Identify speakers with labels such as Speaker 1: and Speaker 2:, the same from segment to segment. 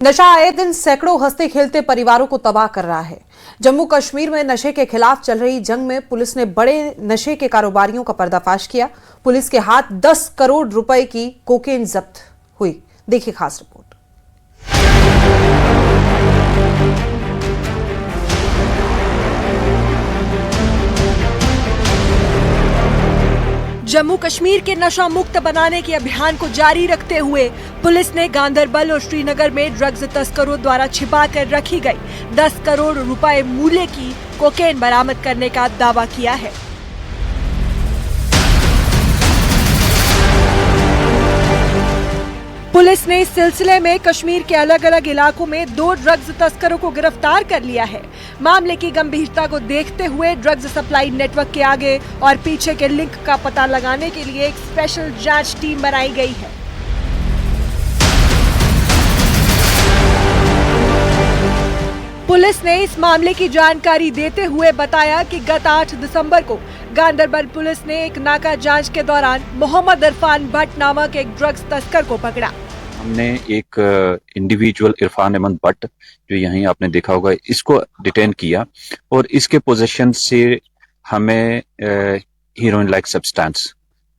Speaker 1: नशा आए दिन सैकड़ों हंसते खेलते परिवारों को तबाह कर रहा है। जम्मू कश्मीर में नशे के खिलाफ चल रही जंग में पुलिस ने बड़े नशे के कारोबारियों का पर्दाफाश किया। पुलिस के हाथ 10 करोड़ रुपए की कोकेन जब्त हुई। देखिए खास रिपोर्ट।
Speaker 2: जम्मू कश्मीर के नशा मुक्त बनाने के अभियान को जारी रखते हुए पुलिस ने गांदरबल और श्रीनगर में ड्रग्स तस्करों द्वारा छिपा कर रखी गई 10 करोड़ रुपए मूल्य की कोकेन बरामद करने का दावा किया है। पुलिस ने इस सिलसिले में कश्मीर के अलग अलग इलाकों में 2 ड्रग्स तस्करों को गिरफ्तार कर लिया है। मामले की गंभीरता को देखते हुए ड्रग्स सप्लाई नेटवर्क के आगे और पीछे के लिंक का पता लगाने के लिए एक स्पेशल जांच टीम बनाई गई है। पुलिस ने इस मामले की जानकारी देते हुए बताया कि गत 8 दिसंबर को गांदरबल पुलिस ने एक नाका जांच के दौरान मोहम्मद इरफान भट्ट नामक एक ड्रग्स तस्कर को पकड़ा।
Speaker 3: हमने एक इंडिविजुअल इरफान अहमद भट्ट, जो यहीं आपने देखा होगा, इसको डिटेन किया और इसके पोजीशन से हमें हीरोइन लाइक सब्सटेंस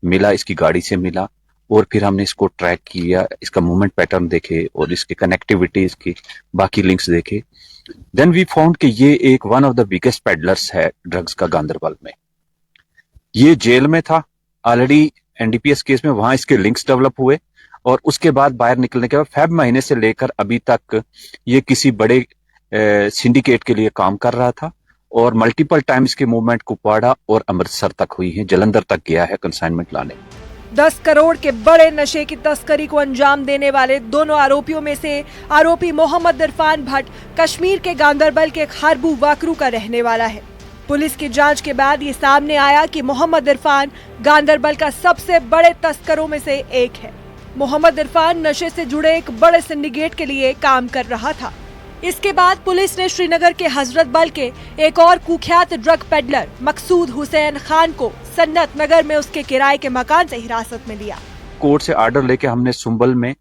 Speaker 3: मिला, इसकी गाड़ी से मिला और फिर हमने इसको ट्रैक किया, इसका मूवमेंट पैटर्न देखे और इसकी कनेक्टिविटी, इसकी बाकी लिंक्स देखे। देन वी फाउंड कि ये एक one of the biggest peddlers है ड्रग्स का गांदरबल में। ये जेल में था ऑलरेडी एनडीपीएस केस में, वहां इसके लिंक्स डेवलप हुए और उसके बाद बाहर निकलने के बाद फेब महीने से लेकर अभी तक ये किसी बड़े सिंडिकेट के लिए काम कर रहा था और मल्टीपल टाइम्स के मूवमेंट कुपवाड़ा और अमृतसर तक हुई है, जलंधर तक गया है कंसाइनमेंट लाने।
Speaker 2: 10 करोड़ के बड़े नशे की तस्करी को अंजाम देने वाले दोनों आरोपियों में से आरोपी मोहम्मद इरफान भट्ट कश्मीर के गांदरबल के खारबू वाकरू का रहने वाला है। पुलिस की जांच के बाद ये सामने आया कि मोहम्मद इरफान गांदरबल का सबसे बड़े तस्करों में से एक है। मोहम्मद इरफान नशे से जुड़े एक बड़े सिंडिकेट के लिए काम कर रहा था। इसके बाद पुलिस ने श्रीनगर के हजरत बल के एक और कुख्यात ड्रग पेडलर मकसूद हुसैन खान को सन्नत नगर में उसके किराए के मकान से हिरासत में लिया।
Speaker 3: कोर्ट से आर्डर लेके हमने सुंबल में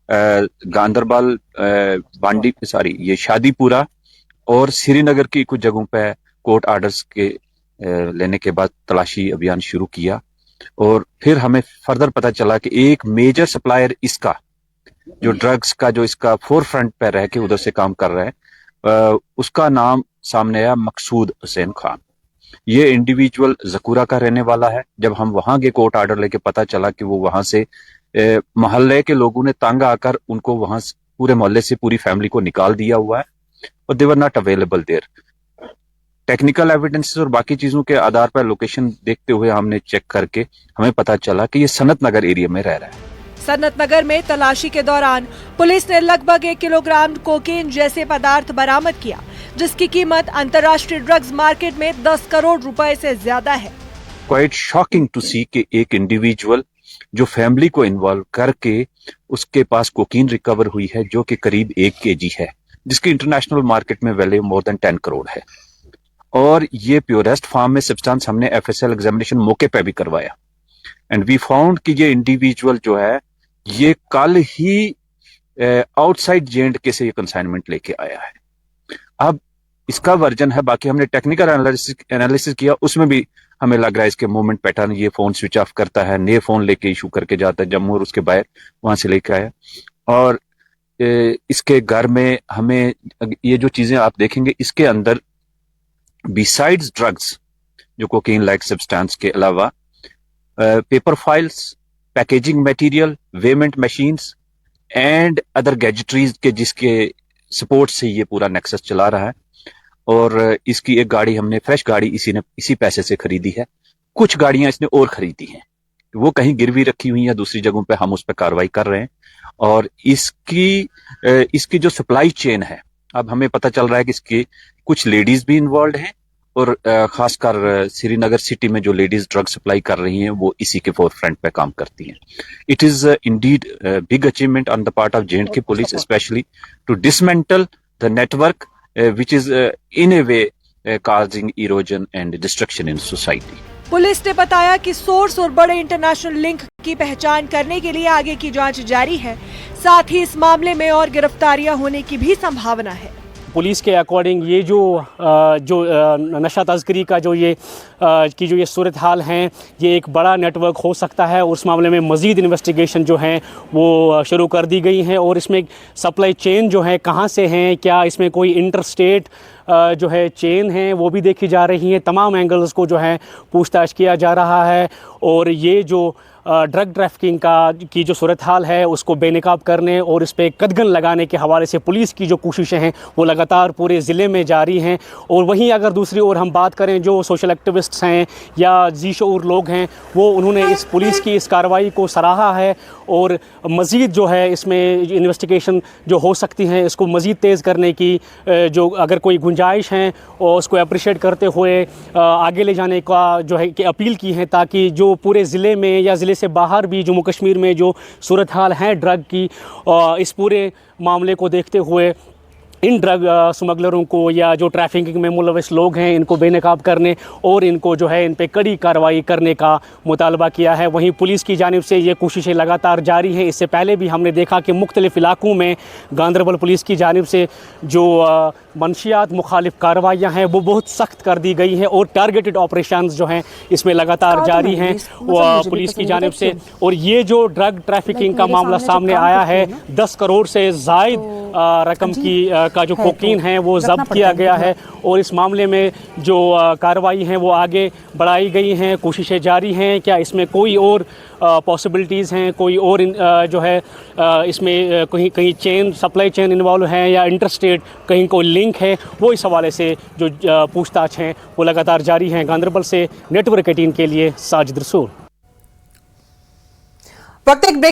Speaker 3: गांदरबल ये शादीपुरा और श्रीनगर की कुछ जगहों पे कोर्ट आर्डर्स के लेने के बाद तलाशी अभियान शुरू किया और फिर हमें फर्दर पता चला कि एक मेजर सप्लायर इसका, जो ड्रग्स का जो इसका फोर फ्रंट पे रह के उधर से काम कर रहा है, उसका नाम सामने आया मकसूद हुसैन खान। ये इंडिविजुअल जकूरा का रहने वाला है। जब हम वहां के कोर्ट आर्डर लेके पता चला कि वो वहां से मोहल्ले के लोगों ने तंग आकर उनको वहां से, पूरे मोहल्ले से पूरी फैमिली को निकाल दिया हुआ है और they were not available there. Technical evidences और बाकी चीजों के आधार पर लोकेशन देखते हुए हमने चेक करके हमें पता चला कि ये सनत नगर एरिया में रह रहा है।
Speaker 2: सन्नत नगर में तलाशी के दौरान पुलिस ने लगभग 1 किलोग्राम कोकेन जैसे पदार्थ बरामद किया, जिसकी कीमत अंतर्राष्ट्रीय ड्रग्स मार्केट में 10 करोड़ रुपए से ज्यादा है।
Speaker 3: क्वाइट शॉकिंग टू सी कि एक इंडिविजुअल जो फैमिली को इन्वॉल्व करके उसके पास कोकीन रिकवर हुई है जो कि करीब 1 kg है, जिसकी इंटरनेशनल मार्केट में वैल्यू मोर देन 10 करोड़ है। और ये प्योरेस्ट फॉर्म में सब्सटेंस हमने एफएसएल एग्जामिनेशन मौके पे भी करवाया एंड वी फाउंड कि ये इंडिविजुअल जो है ये कल ही आउटसाइड जे&के से ये कंसाइनमेंट लेके आया है। अब इसका वर्जन है, बाकी हमने टेक्निकल एनालिसिस किया, उसमें भी हमें लग रहा है इसके मूवमेंट पैटर्न, ये फोन स्विच ऑफ करता है, नए फोन लेके इशू करके जाता है जम्मू और उसके बाहर वहां से लेके आया। और इसके घर में हमें ये जो चीजें आप देखेंगे, इसके अंदर बिसाइड्स ड्रग्स, जो कोकीन लाइक सब्सटेंस के अलावा paper files, packaging material, weighment machines and other gadgetries के जिसके सपोर्ट से ये पूरा नेक्सस चला रहा है। और इसकी एक गाड़ी हमने, फ्रेश गाड़ी इसी पैसे से खरीदी है। कुछ गाड़ियां इसने और खरीदी हैं, वो कहीं गिरवी रखी हुई है दूसरी जगहों पे, हम उस पर कार्रवाई कर रहे हैं। और इसकी जो सप्लाई चेन है, अब हमें पता चल रहा है कि इसकी कुछ लेडीज भी इन्वॉल्व हैं और खासकर श्रीनगर सिटी में जो लेडीज ड्रग सप्लाई कर रही हैं वो इसी के फोर फ्रंट पे काम करती हैं। It is indeed big achievement on the part of J and K police, specially to dismantle the network which is in a way causing erosion and destruction in society.
Speaker 2: Police ने बताया कि सोर्स और बड़े international link की पहचान करने के लिए आगे की जांच जारी है। साथ ही इस मामले में और गिरफ्तारियां होने की भी संभावना है।
Speaker 4: पुलिस के अकॉर्डिंग ये जो नशा तस्करी का जो ये सूरत हाल हैं, ये एक बड़ा नेटवर्क हो सकता है। उस मामले में मज़ीद इन्वेस्टिगेशन जो हैं वो शुरू कर दी गई हैं और इसमें सप्लाई चेन जो है कहाँ से हैं, क्या इसमें कोई इंटरस्टेट जो है चेन है वो भी देखी जा रही है। तमाम एंगल्स को जो है पूछताछ किया जा रहा है और ये जो ड्रग ट्रैफिकिंग की जो सूरत हाल है उसको बेनकाब करने और इस पर कदगन लगाने के हवाले से पुलिस की जो कोशिशें हैं वो लगातार पूरे ज़िले में जारी हैं। और वहीं अगर दूसरी ओर हम बात करें, जो सोशल एक्टिविस्ट्स हैं या जी-शऊर लोग हैं, वो उन्होंने इस पुलिस की इस कार्रवाई को सराहा है और मज़ीद जो है इसमें इन्वेस्टिगेशन जो हो सकती हैं इसको मज़ीद तेज़ करने की जो अगर कोई गुंजाइश हैं और उसको अप्रिशिएट करते हुए आगे ले जाने का जो है कि अपील की है, ताकि जो पूरे ज़िले में या ज़िले से बाहर भी जम्मू कश्मीर में जो सूरत हाल है ड्रग की, इस पूरे मामले को देखते हुए इन ड्रग स्मगलरों को या जो ट्रैफिकिंग में मुलविस लोग हैं इनको बेनकाब करने और इनको जो है इन पे कड़ी कार्रवाई करने का मुतालबा किया है। वहीं पुलिस की जानिब से ये कोशिशें लगातार जारी हैं। इससे पहले भी हमने देखा कि मुख्तलिफ़ इलाकों में गांदरबल पुलिस की जानिब से जो मंशियात मुखालिफ कार्रवाइयाँ हैं वो बहुत सख्त कर दी गई हैं और टारगेटेड ऑपरेशंस जो हैं इसमें लगातार जारी हैं पुलिस की जानिब से। और ये जो ड्रग ट्रैफिकिंग का मामला सामने आया है, 10 करोड़ से ज़ायद रकम का जो कोकीन है वो जब्त किया गया है और इस मामले में जो कार्रवाई हैं वो आगे बढ़ाई गई हैं, कोशिशें जारी हैं। क्या इसमें कोई और पॉसिबिलिटीज़ हैं, कोई और जो है इसमें कहीं चेन सप्लाई चेन इन्वॉल्व है या इंटरस्टेट कहीं कोई लिंक है, वो इस हवाले से जो पूछताछ हैं वो लगातार जारी हैं। गांदरबल से नेटवर्क 18 के लिए साजिद रसूल।
Speaker 1: वक्त एक ब्रेक